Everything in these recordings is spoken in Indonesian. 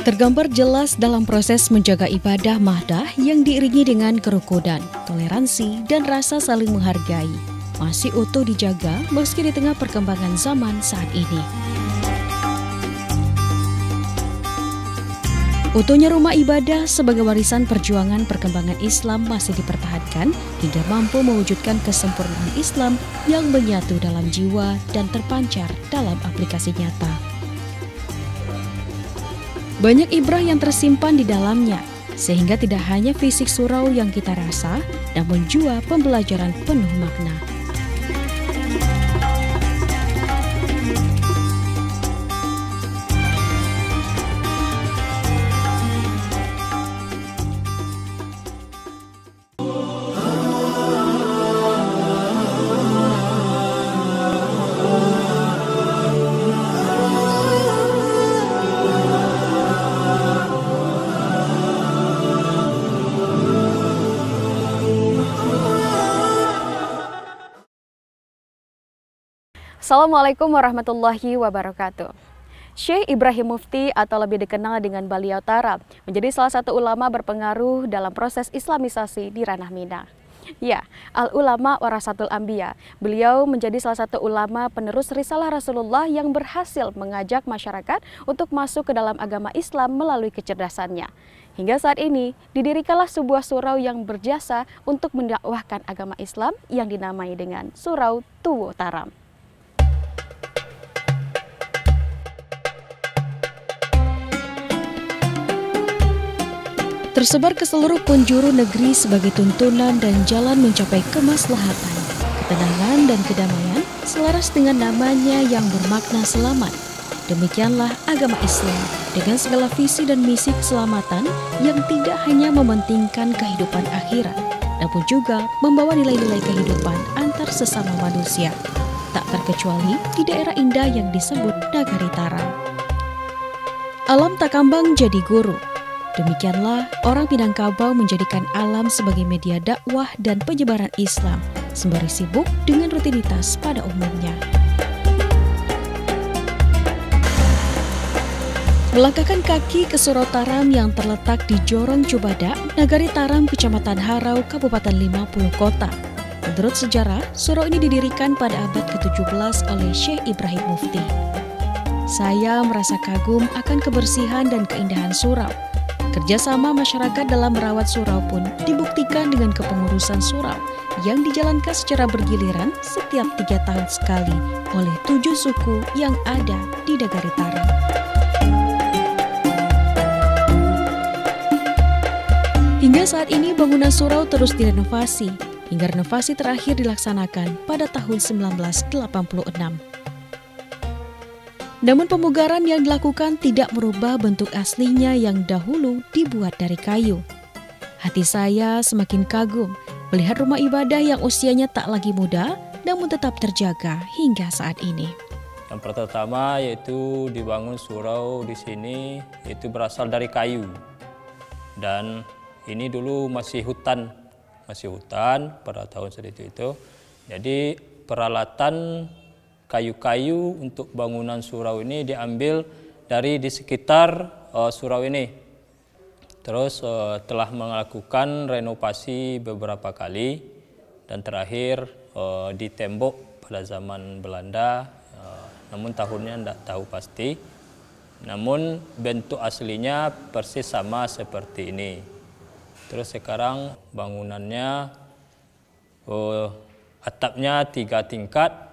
Tergambar jelas dalam proses menjaga ibadah mahdah yang diiringi dengan kerukunan, toleransi, dan rasa saling menghargai. Masih utuh dijaga meski di tengah perkembangan zaman saat ini. Utuhnya rumah ibadah sebagai warisan perjuangan perkembangan Islam masih dipertahankan hingga mampu mewujudkan kesempurnaan Islam yang menyatu dalam jiwa dan terpancar dalam aplikasi nyata. Banyak ibrah yang tersimpan di dalamnya, sehingga tidak hanya fisik surau yang kita rasa, namun juga pembelajaran penuh makna. Assalamualaikum warahmatullahi wabarakatuh. Syekh Ibrahim Mufti atau lebih dikenal dengan Beliau Taram menjadi salah satu ulama berpengaruh dalam proses islamisasi di ranah Minang. Ya, al-ulama warasatul anbiya. Beliau menjadi salah satu ulama penerus risalah Rasulullah yang berhasil mengajak masyarakat untuk masuk ke dalam agama Islam melalui kecerdasannya. Hingga saat ini, didirikanlah sebuah surau yang berjasa untuk mendakwahkan agama Islam yang dinamai dengan Surau Tuwo Taram. Tersebar ke seluruh penjuru negeri sebagai tuntunan dan jalan mencapai kemaslahatan, ketenangan dan kedamaian selaras dengan namanya yang bermakna selamat. Demikianlah agama Islam dengan segala visi dan misi keselamatan yang tidak hanya mementingkan kehidupan akhirat, namun juga membawa nilai-nilai kehidupan antar sesama manusia, tak terkecuali di daerah indah yang disebut Nagari Taram. Alam tak kambang jadi guru. Demikianlah orang Minangkabau menjadikan alam sebagai media dakwah dan penyebaran Islam, sembari sibuk dengan rutinitas pada umumnya. Melangkahkan kaki ke Surau Taram yang terletak di Jorong Cubada, Nagari Taram, Kecamatan Harau, Kabupaten 50 Kota. Menurut sejarah, surau ini didirikan pada abad ke-17 oleh Syekh Ibrahim Mufti. Saya merasa kagum akan kebersihan dan keindahan surau. Kerjasama masyarakat dalam merawat surau pun dibuktikan dengan kepengurusan surau yang dijalankan secara bergiliran setiap 3 tahun sekali oleh 7 suku yang ada di Nagari Taram. Hingga saat ini bangunan surau terus direnovasi, hingga renovasi terakhir dilaksanakan pada tahun 1986. Namun pemugaran yang dilakukan tidak merubah bentuk aslinya yang dahulu dibuat dari kayu. Hati saya semakin kagum melihat rumah ibadah yang usianya tak lagi muda, namun tetap terjaga hingga saat ini. Yang pertama yaitu dibangun surau di sini, itu berasal dari kayu. Dan ini dulu masih hutan pada tahun segitu itu. Jadi peralatan kayu-kayu untuk bangunan surau ini diambil dari di sekitar surau ini. Terus telah melakukan renovasi beberapa kali dan terakhir di tembok pada zaman Belanda, namun tahunnya tidak tahu pasti. Namun bentuk aslinya persis sama seperti ini. Terus sekarang bangunannya atapnya 3 tingkat.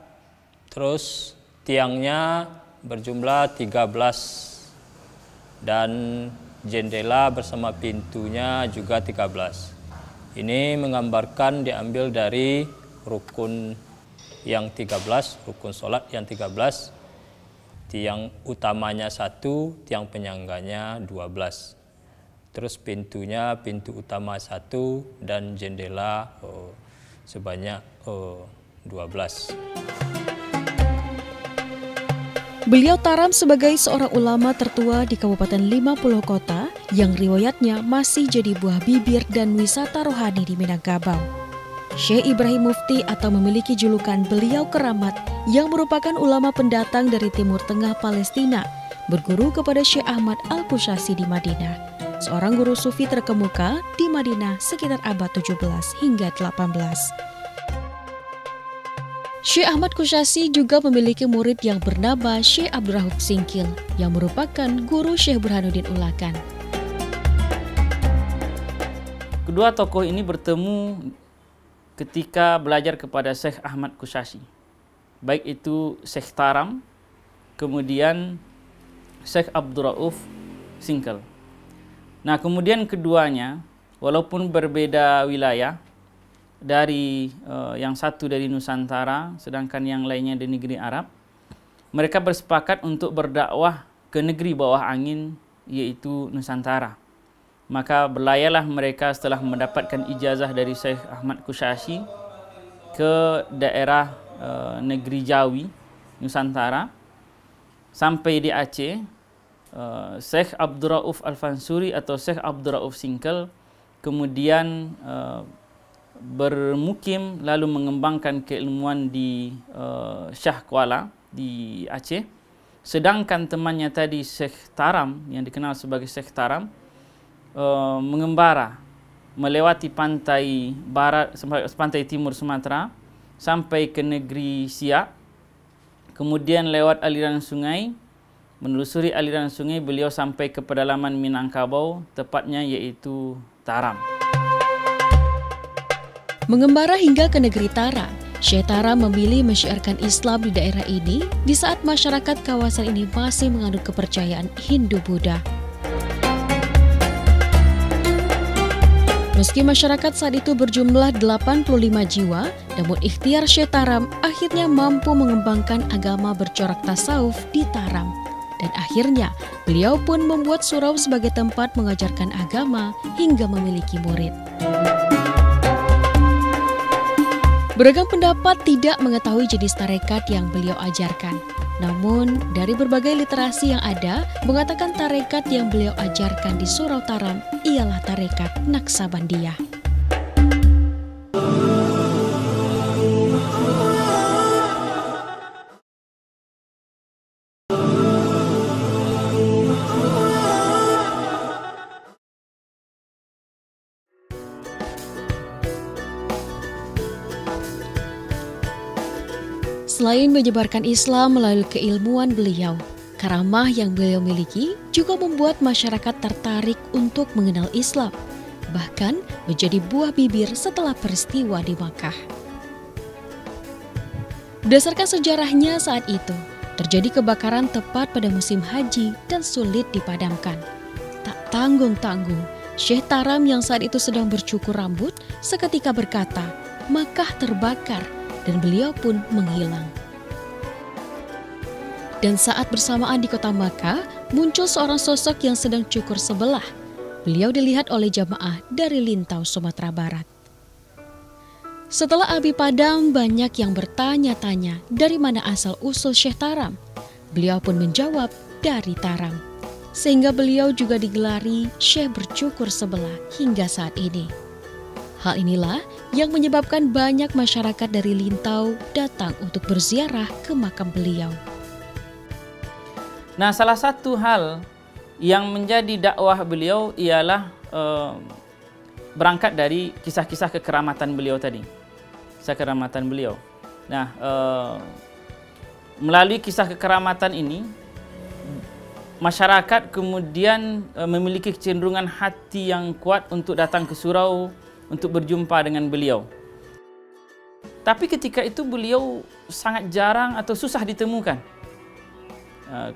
Terus tiangnya berjumlah 13 dan jendela bersama pintunya juga 13. Ini menggambarkan diambil dari rukun yang 13, rukun sholat yang 13, tiang utamanya 1, tiang penyangganya 12. Terus pintunya pintu utama 1 dan jendela sebanyak 12. Beliau Taram sebagai seorang ulama tertua di Kabupaten 50 Kota yang riwayatnya masih jadi buah bibir dan wisata rohani di Minangkabau. Syekh Ibrahim Mufti atau memiliki julukan beliau keramat yang merupakan ulama pendatang dari Timur Tengah Palestina berguru kepada Syekh Ahmad Al-Qushasyi di Madinah, seorang guru sufi terkemuka di Madinah sekitar abad 17 hingga 18. Syekh Ahmad Qushasyi juga memiliki murid yang bernama Syekh Abdurrauf Singkil yang merupakan guru Syekh Burhanuddin Ulakan. Kedua tokoh ini bertemu ketika belajar kepada Syekh Ahmad Qushasyi. Baik itu Syekh Taram, kemudian Syekh Abdurrauf Singkil. Nah, kemudian keduanya, walaupun berbeda wilayah, dari yang satu dari Nusantara, sedangkan yang lainnya di negeri Arab, mereka bersepakat untuk berdakwah ke negeri bawah angin, yaitu Nusantara. Maka berlayalah mereka setelah mendapatkan ijazah dari Syekh Ahmad Qushasyi ke daerah negeri Jawi, Nusantara, sampai di Aceh. Syekh Abdurrauf Al-Fansuri atau Syekh Abdurrauf Singkil kemudian bermukim lalu mengembangkan keilmuan di Shah Kuala di Aceh. Sedangkan temannya tadi Syekh Taram yang dikenal sebagai Syekh Taram mengembara melewati pantai barat, pantai timur Sumatera sampai ke negeri Siak. Kemudian lewat aliran sungai, menelusuri aliran sungai, beliau sampai ke pedalaman Minangkabau, tepatnya yaitu Taram. Mengembara hingga ke negeri Taram, Syekh Taram memilih mensyiarkan Islam di daerah ini di saat masyarakat kawasan ini masih menganut kepercayaan Hindu-Buddha. Meski masyarakat saat itu berjumlah 85 jiwa, namun ikhtiar Syekh Taram akhirnya mampu mengembangkan agama bercorak tasawuf di Taram. Dan akhirnya beliau pun membuat surau sebagai tempat mengajarkan agama hingga memiliki murid. Beragam pendapat tidak mengetahui jenis tarekat yang beliau ajarkan. Namun, dari berbagai literasi yang ada, mengatakan tarekat yang beliau ajarkan di Surau Taram ialah tarekat Naksabandiyah. Selain menyebarkan Islam melalui keilmuan beliau, karamah yang beliau miliki juga membuat masyarakat tertarik untuk mengenal Islam, bahkan menjadi buah bibir setelah peristiwa di Makkah. Berdasarkan sejarahnya saat itu, terjadi kebakaran tepat pada musim haji dan sulit dipadamkan. Tak tanggung-tanggung, Syekh Taram yang saat itu sedang bercukur rambut seketika berkata, "Makkah terbakar," dan beliau pun menghilang. Dan saat bersamaan di kota Makkah, muncul seorang sosok yang sedang cukur sebelah. Beliau dilihat oleh jamaah dari Lintau, Sumatera Barat. Setelah api padam, banyak yang bertanya-tanya dari mana asal-usul Syekh Taram. Beliau pun menjawab, dari Taram. Sehingga beliau juga digelari Syekh bercukur sebelah hingga saat ini. Hal inilah yang menyebabkan banyak masyarakat dari Lintau datang untuk berziarah ke makam beliau. Nah, salah satu hal yang menjadi dakwah beliau ialah berangkat dari kisah-kisah kekeramatan beliau tadi. Kisah kekeramatan beliau. Nah, melalui kisah kekeramatan ini, masyarakat kemudian memiliki kecenderungan hati yang kuat untuk datang ke surau untuk berjumpa dengan beliau. Tapi ketika itu beliau sangat jarang atau susah ditemukan.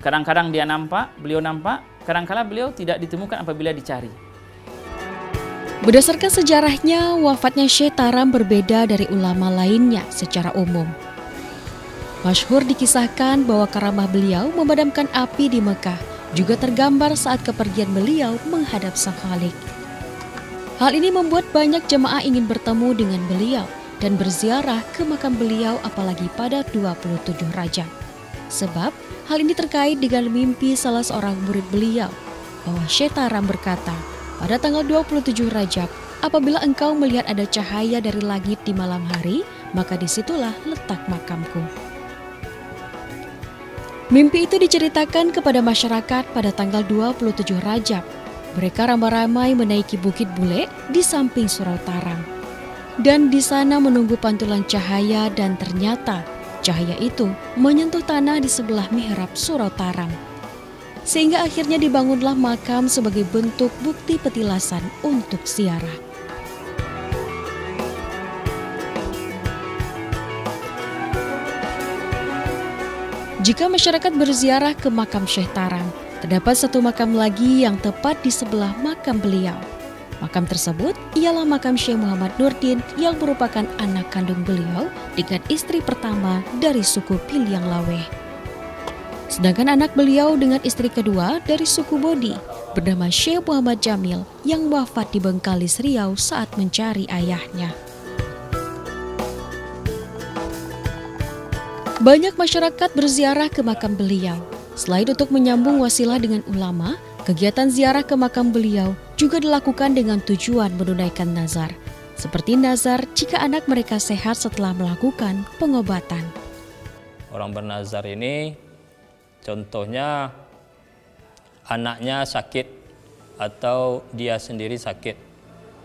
Kadang-kadang beliau nampak, kadang-kadang beliau tidak ditemukan apabila dicari. Berdasarkan sejarahnya, wafatnya Syekh Taram berbeda dari ulama lainnya secara umum. Masyhur dikisahkan bahwa karamah beliau memadamkan api di Mekah juga tergambar saat kepergian beliau menghadap Sang Khalik. Hal ini membuat banyak jemaah ingin bertemu dengan beliau dan berziarah ke makam beliau apalagi pada 27 Rajab. Sebab hal ini terkait dengan mimpi salah seorang murid beliau bahwa Syekh Taram berkata, pada tanggal 27 Rajab, apabila engkau melihat ada cahaya dari langit di malam hari, maka disitulah letak makamku. Mimpi itu diceritakan kepada masyarakat pada tanggal 27 Rajab. Mereka ramai-ramai menaiki Bukit Bule di samping Surau Taram. Dan di sana menunggu pantulan cahaya dan ternyata cahaya itu menyentuh tanah di sebelah mihrab Surau Taram. Sehingga akhirnya dibangunlah makam sebagai bentuk bukti petilasan untuk ziarah. Jika masyarakat berziarah ke makam Syekh Taram, terdapat satu makam lagi yang tepat di sebelah makam beliau. Makam tersebut ialah makam Syekh Muhammad Nurdin yang merupakan anak kandung beliau dengan istri pertama dari suku Piliang Laweh. Sedangkan anak beliau dengan istri kedua dari suku Bodi bernama Syekh Muhammad Jamil yang wafat di Bengkalis, Riau saat mencari ayahnya. Banyak masyarakat berziarah ke makam beliau. Selain untuk menyambung wasilah dengan ulama, kegiatan ziarah ke makam beliau juga dilakukan dengan tujuan menunaikan nazar. Seperti nazar jika anak mereka sehat setelah melakukan pengobatan. Orang bernazar ini contohnya anaknya sakit atau dia sendiri sakit.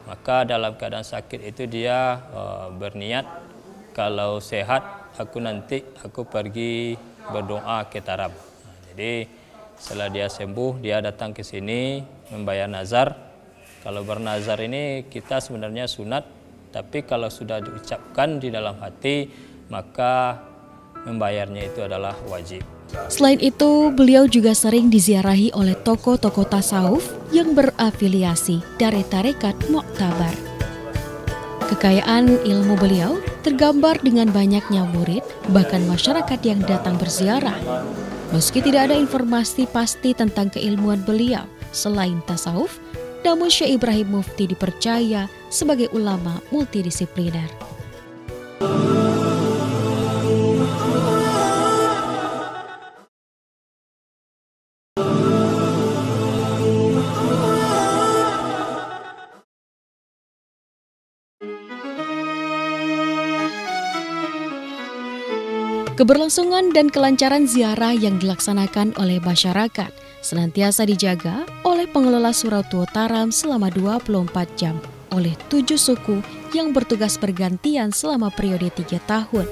Maka dalam keadaan sakit itu dia berniat kalau sehat aku pergi berdoa ke Taram. Jadi setelah dia sembuh, dia datang ke sini membayar nazar. Kalau bernazar ini kita sebenarnya sunat, tapi kalau sudah diucapkan di dalam hati, maka membayarnya itu adalah wajib. Selain itu, beliau juga sering diziarahi oleh tokoh-tokoh tasawuf yang berafiliasi dari tarekat Mu'tabar. Kekayaan ilmu beliau tergambar dengan banyaknya murid, bahkan masyarakat yang datang berziarah. Meski tidak ada informasi pasti tentang keilmuan beliau selain tasawuf, namun Syekh Ibrahim Mufti dipercaya sebagai ulama multidisipliner. Keberlangsungan dan kelancaran ziarah yang dilaksanakan oleh masyarakat senantiasa dijaga oleh pengelola Surau Tua Taram selama 24 jam oleh 7 suku yang bertugas bergantian selama periode 3 tahun.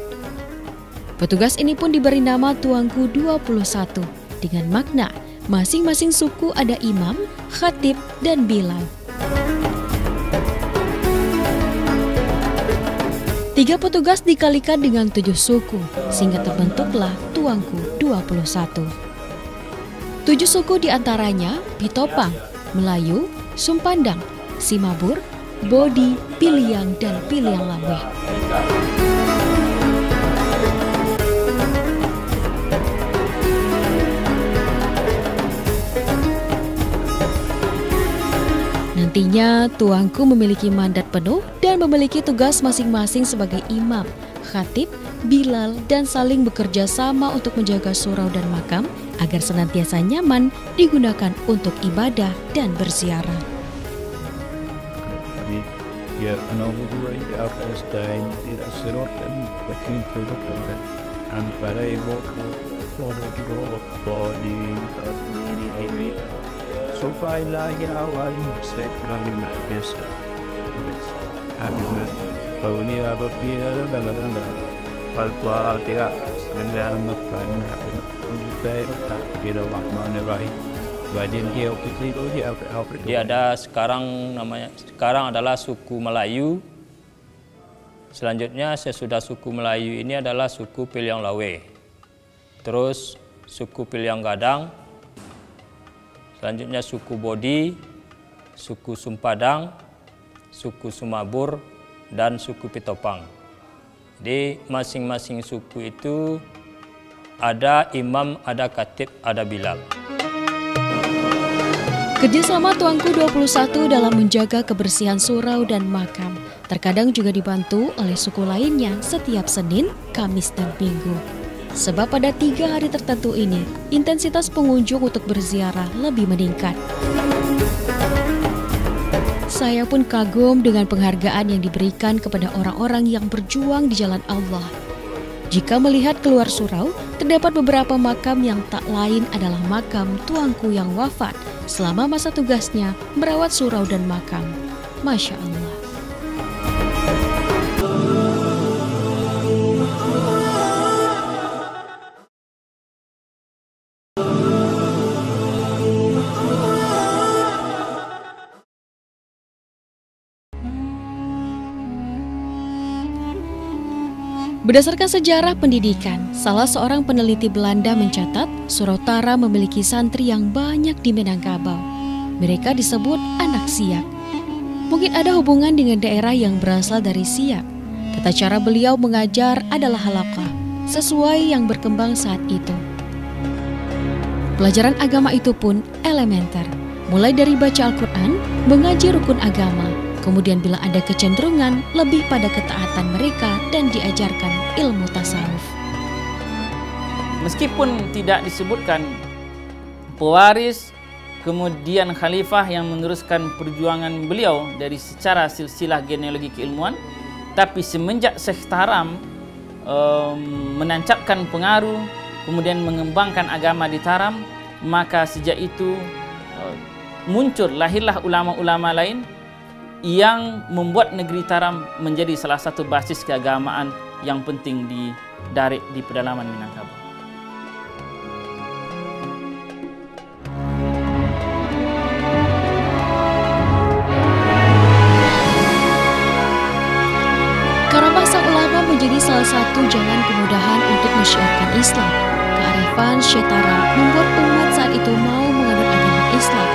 Petugas ini pun diberi nama Tuanku 21 dengan makna masing-masing suku ada imam, khatib, dan bilal. 3 petugas dikalikan dengan 7 suku, sehingga terbentuklah Tuanku 21. 7 suku diantaranya Pitopang, Melayu, Sumpandang, Simabur, Bodi, Piliang, dan Piliang Laweh. Nantinya, Tuanku memiliki mandat penuh dan memiliki tugas masing-masing sebagai imam, khatib, bilal, dan saling bekerja sama untuk menjaga surau dan makam agar senantiasa nyaman digunakan untuk ibadah dan berziarah. Dia ada sekarang adalah suku Melayu. Selanjutnya sesudah suku Melayu ini adalah suku Piliang Laweh. Terus suku Piliang Gadang. Selanjutnya suku Bodi, suku Sumpadang, suku Sumabur, dan suku Pitopang. Di masing-masing suku itu ada imam, ada khatib, ada bilal. Kerjasama Tuanku 21 dalam menjaga kebersihan surau dan makam terkadang juga dibantu oleh suku lainnya setiap Senin, Kamis, dan Minggu. Sebab pada 3 hari tertentu ini, intensitas pengunjung untuk berziarah lebih meningkat. Saya pun kagum dengan penghargaan yang diberikan kepada orang-orang yang berjuang di jalan Allah. Jika melihat keluar surau, terdapat beberapa makam yang tak lain adalah makam tuanku yang wafat selama masa tugasnya merawat surau dan makam. Masya Allah. Berdasarkan sejarah pendidikan, salah seorang peneliti Belanda mencatat Surau Taram memiliki santri yang banyak di Minangkabau. Mereka disebut anak Siak. Mungkin ada hubungan dengan daerah yang berasal dari Siak. Tata cara beliau mengajar adalah halaqah, sesuai yang berkembang saat itu. Pelajaran agama itu pun elementer, mulai dari baca Al-Quran, mengaji rukun agama, kemudian bila ada kecenderungan lebih pada ketaatan mereka dan diajarkan ilmu tasawuf. Meskipun tidak disebutkan pewaris, kemudian khalifah yang meneruskan perjuangan beliau dari secara silsilah genealogi keilmuan, tapi semenjak Syekh Taram menancapkan pengaruh, kemudian mengembangkan agama di Taram, maka sejak itu lahirlah ulama-ulama lain yang membuat negeri Taram menjadi salah satu basis keagamaan yang penting di pedalaman Minangkabau. Karamah sang ulama menjadi salah satu jalan kemudahan untuk mensyiarkan Islam. Kearifan Syekh Taram membuat umat saat itu mau menganut agama Islam.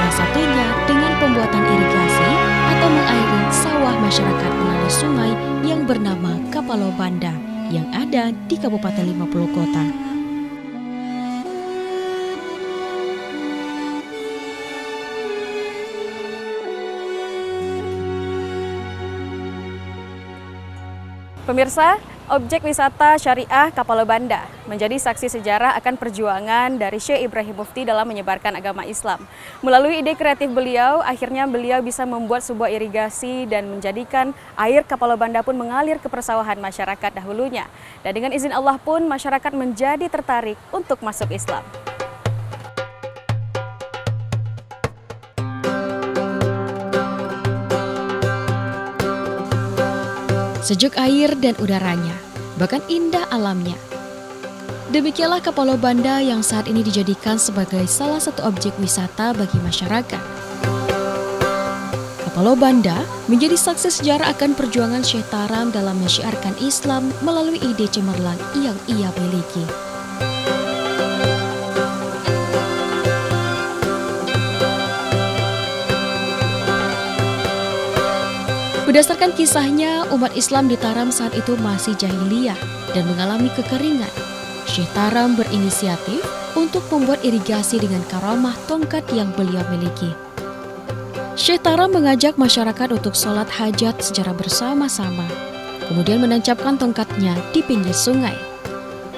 Satunya dengan pembuatan irigasi atau mengairi sawah masyarakat melalui sungai yang bernama Kapalo Banda yang ada di Kabupaten 50 Kota. Pemirsa, objek wisata syariah Kapalo Banda menjadi saksi sejarah akan perjuangan dari Syekh Ibrahim Mufti dalam menyebarkan agama Islam. Melalui ide kreatif beliau, akhirnya beliau bisa membuat sebuah irigasi dan menjadikan air Kapalo Banda pun mengalir ke persawahan masyarakat dahulunya. Dan dengan izin Allah pun masyarakat menjadi tertarik untuk masuk Islam. Sejuk air dan udaranya, bahkan indah alamnya. Demikianlah Kapalo Banda yang saat ini dijadikan sebagai salah satu objek wisata bagi masyarakat. Kapalo Banda menjadi saksi sejarah akan perjuangan Syekh Taram dalam mensyiarkan Islam melalui ide cemerlang yang ia miliki. Berdasarkan kisahnya, umat Islam di Taram saat itu masih jahiliyah dan mengalami kekeringan. Syekh Taram berinisiatif untuk membuat irigasi dengan karamah tongkat yang beliau miliki. Syekh Taram mengajak masyarakat untuk sholat hajat secara bersama-sama, kemudian menancapkan tongkatnya di pinggir sungai.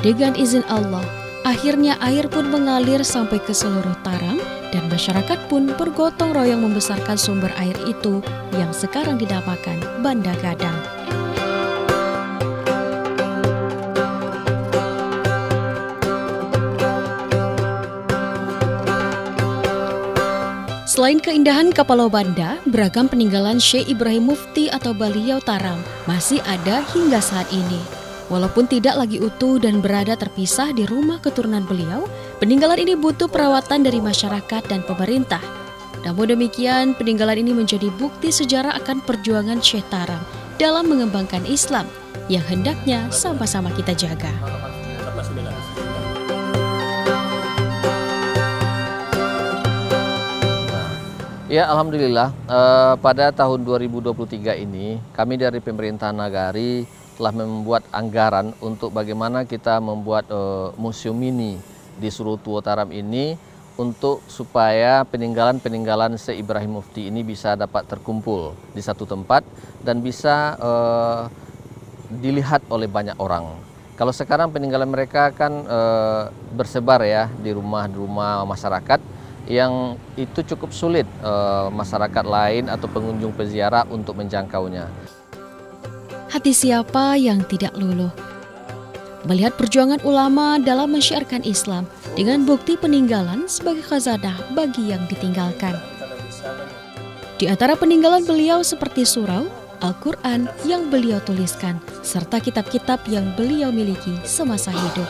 Dengan izin Allah, akhirnya air pun mengalir sampai ke seluruh Taram, dan masyarakat pun bergotong royong membesarkan sumber air itu yang sekarang dinamakan Banda Gadang. Selain keindahan Kapalo Banda, beragam peninggalan Syekh Ibrahim Mufti atau Baliau Taram masih ada hingga saat ini. Walaupun tidak lagi utuh dan berada terpisah di rumah keturunan beliau, peninggalan ini butuh perawatan dari masyarakat dan pemerintah. Namun demikian, peninggalan ini menjadi bukti sejarah akan perjuangan Syekh Taram dalam mengembangkan Islam yang hendaknya sama-sama kita jaga. Ya, alhamdulillah pada tahun 2023 ini kami dari pemerintah Nagari telah membuat anggaran untuk bagaimana kita membuat museum mini di Surau Tua Taram ini untuk supaya peninggalan-peninggalan Syekh Ibrahim Mufti ini bisa dapat terkumpul di satu tempat dan bisa dilihat oleh banyak orang. Kalau sekarang peninggalan mereka kan bersebar ya di rumah-rumah masyarakat, yang itu cukup sulit masyarakat lain atau pengunjung peziarah untuk menjangkaunya. Hati siapa yang tidak luluh melihat perjuangan ulama dalam mensyiarkan Islam dengan bukti peninggalan sebagai khazanah bagi yang ditinggalkan. Di antara peninggalan beliau seperti surau, Al-Quran yang beliau tuliskan, serta kitab-kitab yang beliau miliki semasa hidup.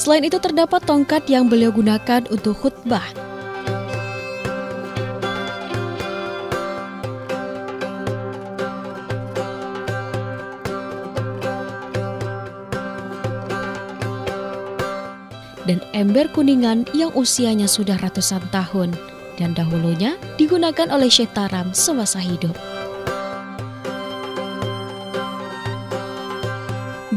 Selain itu terdapat tongkat yang beliau gunakan untuk khutbah. Dan ember kuningan yang usianya sudah ratusan tahun dan dahulunya digunakan oleh Syekh Taram semasa hidup.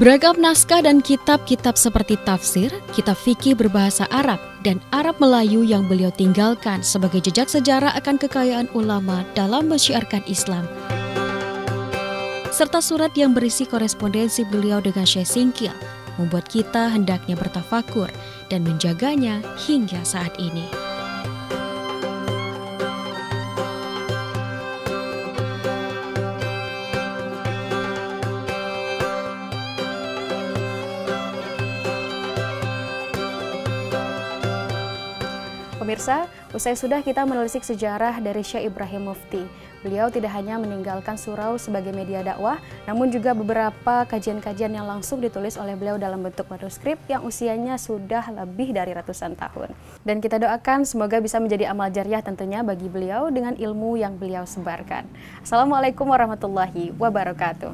Beragam naskah dan kitab-kitab seperti tafsir, kitab fikih berbahasa Arab, dan Arab Melayu yang beliau tinggalkan sebagai jejak sejarah akan kekayaan ulama dalam mensyiarkan Islam. Serta surat yang berisi korespondensi beliau dengan Syekh Singkil, membuat kita hendaknya bertafakur dan menjaganya hingga saat ini. Pemirsa, usai sudah kita menelisik sejarah dari Syekh Ibrahim Mufti. Beliau tidak hanya meninggalkan surau sebagai media dakwah, namun juga beberapa kajian-kajian yang langsung ditulis oleh beliau dalam bentuk manuskrip yang usianya sudah lebih dari ratusan tahun. Dan kita doakan semoga bisa menjadi amal jariah tentunya bagi beliau dengan ilmu yang beliau sebarkan. Assalamualaikum warahmatullahi wabarakatuh.